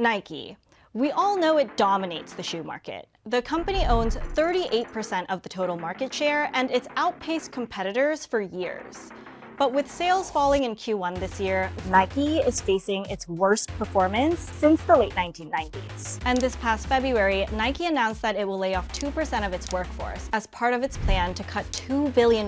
Nike. We all know it dominates the shoe market. The company owns 38% of the total market share, and it's outpaced competitors for years. But with sales falling in Q1 this year, Nike is facing its worst performance since the late 1990s. And this past February, Nike announced that it will lay off 2% of its workforce as part of its plan to cut $2 billion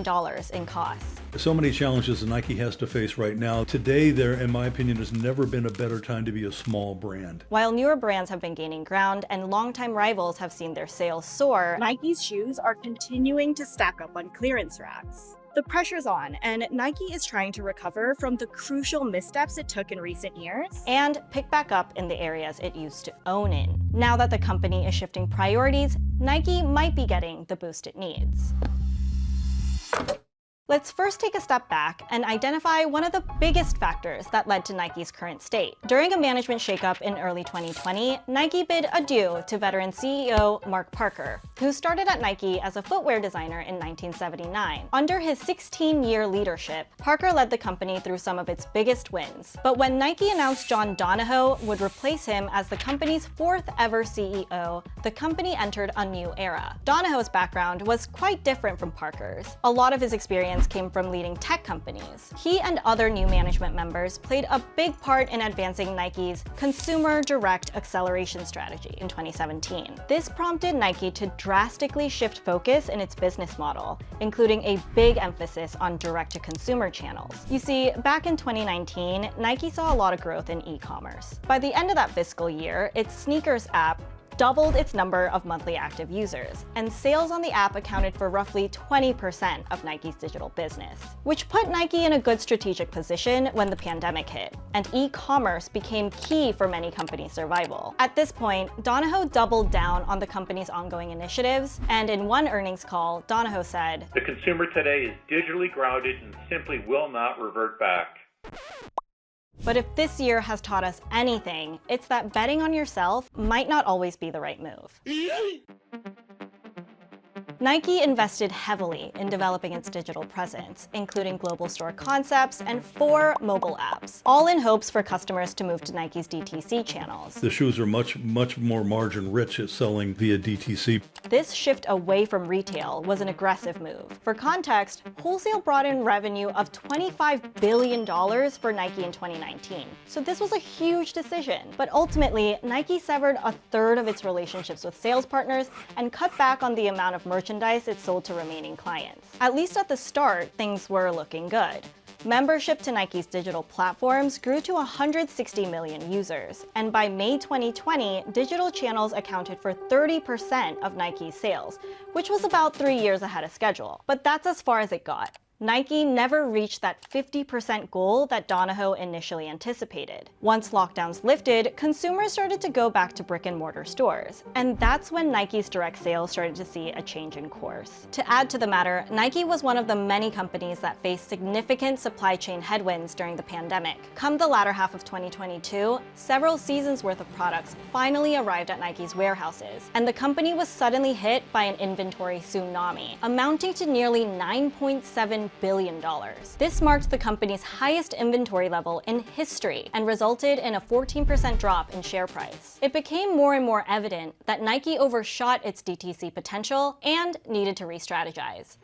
in costs. So many challenges that Nike has to face right now. Today, there, in my opinion, has never been a better time to be a small brand. While newer brands have been gaining ground and longtime rivals have seen their sales soar, Nike's shoes are continuing to stack up on clearance racks. The pressure's on, and Nike is trying to recover from the crucial missteps it took in recent years and pick back up in the areas it used to own in. Now that the company is shifting priorities, Nike might be getting the boost it needs. Let's first take a step back and identify one of the biggest factors that led to Nike's current state. During a management shakeup in early 2020, Nike bid adieu to veteran CEO Mark Parker, who started at Nike as a footwear designer in 1979. Under his 16-year leadership, Parker led the company through some of its biggest wins. But when Nike announced John Donahoe would replace him as the company's fourth ever CEO, the company entered a new era. Donahoe's background was quite different from Parker's. A lot of his experience came from leading tech companies. He and other new management members played a big part in advancing Nike's consumer direct acceleration strategy in 2017. This prompted Nike to drastically shift focus in its business model, including a big emphasis on direct-to-consumer channels. You see, back in 2019, Nike saw a lot of growth in e-commerce. By the end of that fiscal year, its sneakers app doubled its number of monthly active users, and sales on the app accounted for roughly 20% of Nike's digital business, which put Nike in a good strategic position when the pandemic hit, and e-commerce became key for many companies' survival. At this point, Donahoe doubled down on the company's ongoing initiatives, and in one earnings call, Donahoe said, "The consumer today is digitally grounded and simply will not revert back." But if this year has taught us anything, it's that betting on yourself might not always be the right move. Nike invested heavily in developing its digital presence, including global store concepts and 4 mobile apps, all in hopes for customers to move to Nike's DTC channels. The shoes are much more margin rich at selling via DTC. This shift away from retail was an aggressive move. For context, wholesale brought in revenue of $25 billion for Nike in 2019. So this was a huge decision. But ultimately, Nike severed a third of its relationships with sales partners and cut back on the amount of merchandise it sold to remaining clients. At least at the start, things were looking good. Membership to Nike's digital platforms grew to 160 million users, and by May 2020, digital channels accounted for 30% of Nike's sales, which was about 3 years ahead of schedule. But that's as far as it got. Nike never reached that 50% goal that Donahoe initially anticipated. Once lockdowns lifted, consumers started to go back to brick-and-mortar stores, and that's when Nike's direct sales started to see a change in course. To add to the matter, Nike was one of the many companies that faced significant supply chain headwinds during the pandemic. Come the latter half of 2022, several seasons worth of products finally arrived at Nike's warehouses, and the company was suddenly hit by an inventory tsunami, amounting to nearly $9.7 billion. This marked the company's highest inventory level in history and resulted in a 14% drop in share price. It became more and more evident that Nike overshot its DTC potential and needed to re-strategize.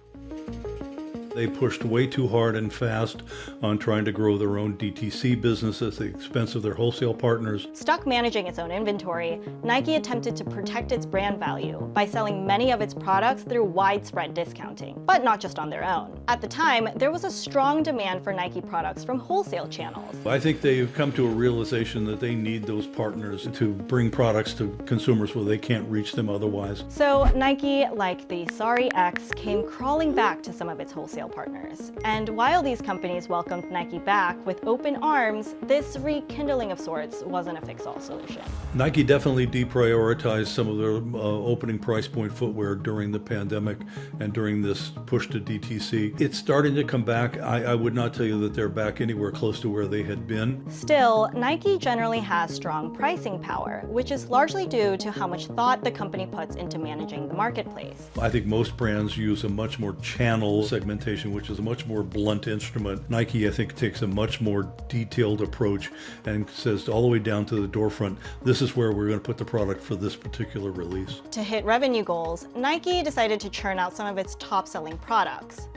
They pushed way too hard and fast on trying to grow their own DTC business at the expense of their wholesale partners. Stuck managing its own inventory, Nike attempted to protect its brand value by selling many of its products through widespread discounting, but not just on their own. At the time, there was a strong demand for Nike products from wholesale channels. I think they've come to a realization that they need those partners to bring products to consumers where they can't reach them otherwise. So Nike, like the sorry ex, came crawling back to some of its wholesale partners. And while these companies welcomed Nike back with open arms, this rekindling of sorts wasn't a fix-all solution. Nike definitely deprioritized some of their opening price point footwear during the pandemic and during this push to DTC. It's starting to come back. I would not tell you that they're back anywhere close to where they had been. Still, Nike generally has strong pricing power, which is largely due to how much thought the company puts into managing the marketplace. I think most brands use a much more channel segmentation presentation, which is a much more blunt instrument. Nike, I think, takes a much more detailed approach and says all the way down to the door front, this is where we're going to put the product for this particular release. To hit revenue goals, Nike decided to churn out some of its top-selling products.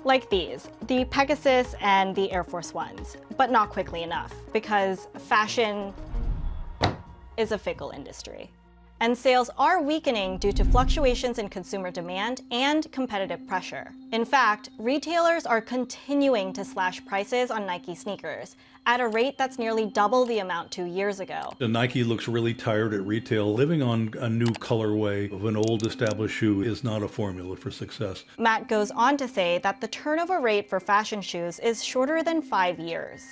Like these, the Pegasus and the Air Force Ones, but not quickly enough, because fashion is a fickle industry. And sales are weakening due to fluctuations in consumer demand and competitive pressure. In fact, retailers are continuing to slash prices on Nike sneakers at a rate that's nearly double the amount 2 years ago. The Nike looks really tired at retail. Living on a new colorway of an old established shoe is not a formula for success. Matt goes on to say that the turnover rate for fashion shoes is shorter than 5 years.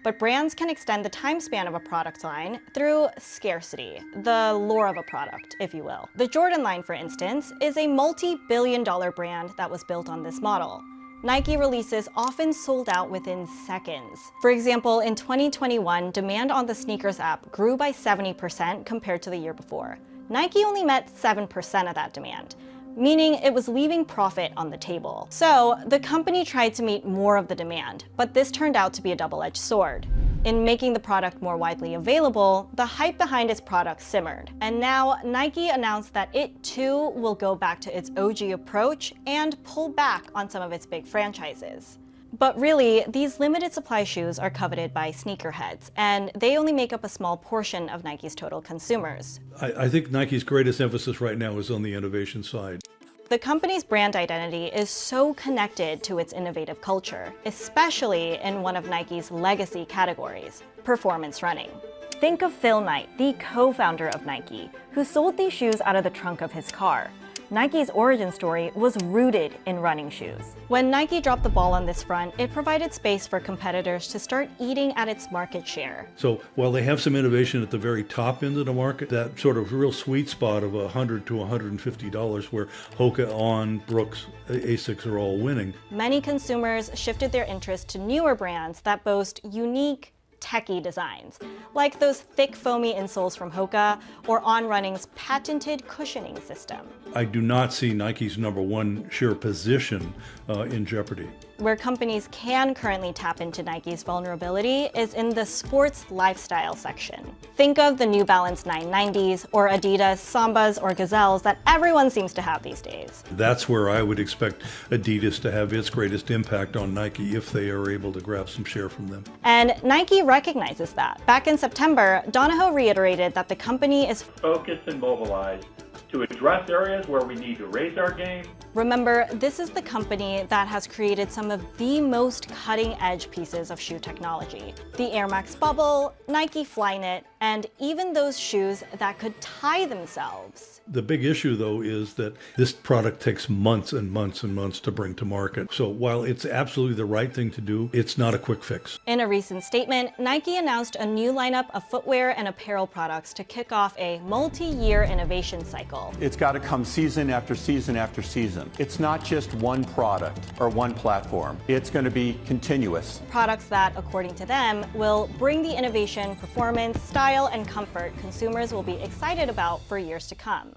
But brands can extend the time span of a product line through scarcity, the lore of a product, if you will. The Jordan line, for instance, is a multi-billion-dollar brand that was built on this model. Nike releases often sold out within seconds. For example, in 2021, demand on the sneakers app grew by 70% compared to the year before. Nike only met 7% of that demand, meaning it was leaving profit on the table. So the company tried to meet more of the demand, but this turned out to be a double-edged sword. In making the product more widely available, the hype behind its product simmered. And now Nike announced that it too will go back to its OG approach and pull back on some of its big franchises. But really, these limited supply shoes are coveted by sneakerheads, and they only make up a small portion of Nike's total consumers. I think Nike's greatest emphasis right now is on the innovation side. The company's brand identity is so connected to its innovative culture, especially in one of Nike's legacy categories, performance running. Think of Phil Knight, the co-founder of Nike, who sold these shoes out of the trunk of his car. Nike's origin story was rooted in running shoes. When Nike dropped the ball on this front, it provided space for competitors to start eating at its market share. So while they have some innovation at the very top end of the market, that sort of real sweet spot of $100 to $150 where Hoka, On, Brooks, Asics are all winning. Many consumers shifted their interest to newer brands that boast unique, techie designs, like those thick foamy insoles from Hoka or On Running's patented cushioning system. I do not see Nike's #1 share position in jeopardy. Where companies can currently tap into Nike's vulnerability is in the sports lifestyle section. Think of the New Balance 990s or Adidas Sambas or Gazelles that everyone seems to have these days. That's where I would expect Adidas to have its greatest impact on Nike if they are able to grab some share from them. And Nike recognizes that. Back in September, Donahoe reiterated that the company is Focused and mobilized to address areas where we need to raise our game. Remember, this is the company that has created some of the most cutting-edge pieces of shoe technology. The Air Max Bubble, Nike Flyknit, and even those shoes that could tie themselves. The big issue, though, is that this product takes months and months and months to bring to market. So while it's absolutely the right thing to do, it's not a quick fix. In a recent statement, Nike announced a new lineup of footwear and apparel products to kick off a multi-year innovation cycle. It's got to come season after season after season. It's not just one product or one platform. It's going to be continuous. Products that, according to them, will bring the innovation, performance, style, and comfort consumers will be excited about for years to come.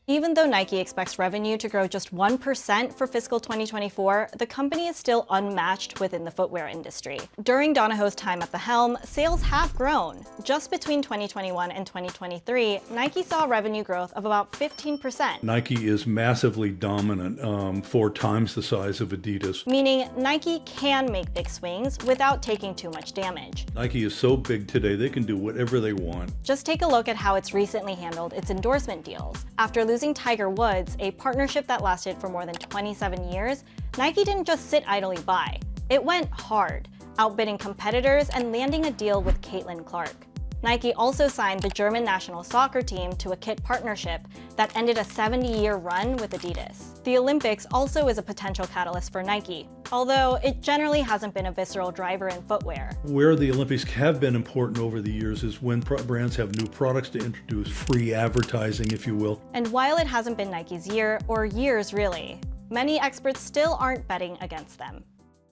Even though Nike expects revenue to grow just 1% for fiscal 2024, the company is still unmatched within the footwear industry. During Donahoe's time at the helm, sales have grown. Just between 2021 and 2023, Nike saw revenue growth of about 15%. Nike is massively dominant, 4 times the size of Adidas. Meaning Nike can make big swings without taking too much damage. Nike is so big today, they can do whatever they want. Just take a look at how it's recently handled its endorsement deals. After losing Tiger Woods, a partnership that lasted for more than 27 years, Nike didn't just sit idly by. It went hard, outbidding competitors and landing a deal with Caitlin Clark. Nike also signed the German national soccer team to a kit partnership that ended a 70-year run with Adidas. The Olympics also is a potential catalyst for Nike, although it generally hasn't been a visceral driver in footwear. Where the Olympics have been important over the years is when brands have new products to introduce, free advertising, if you will. And while it hasn't been Nike's year, or years really, many experts still aren't betting against them.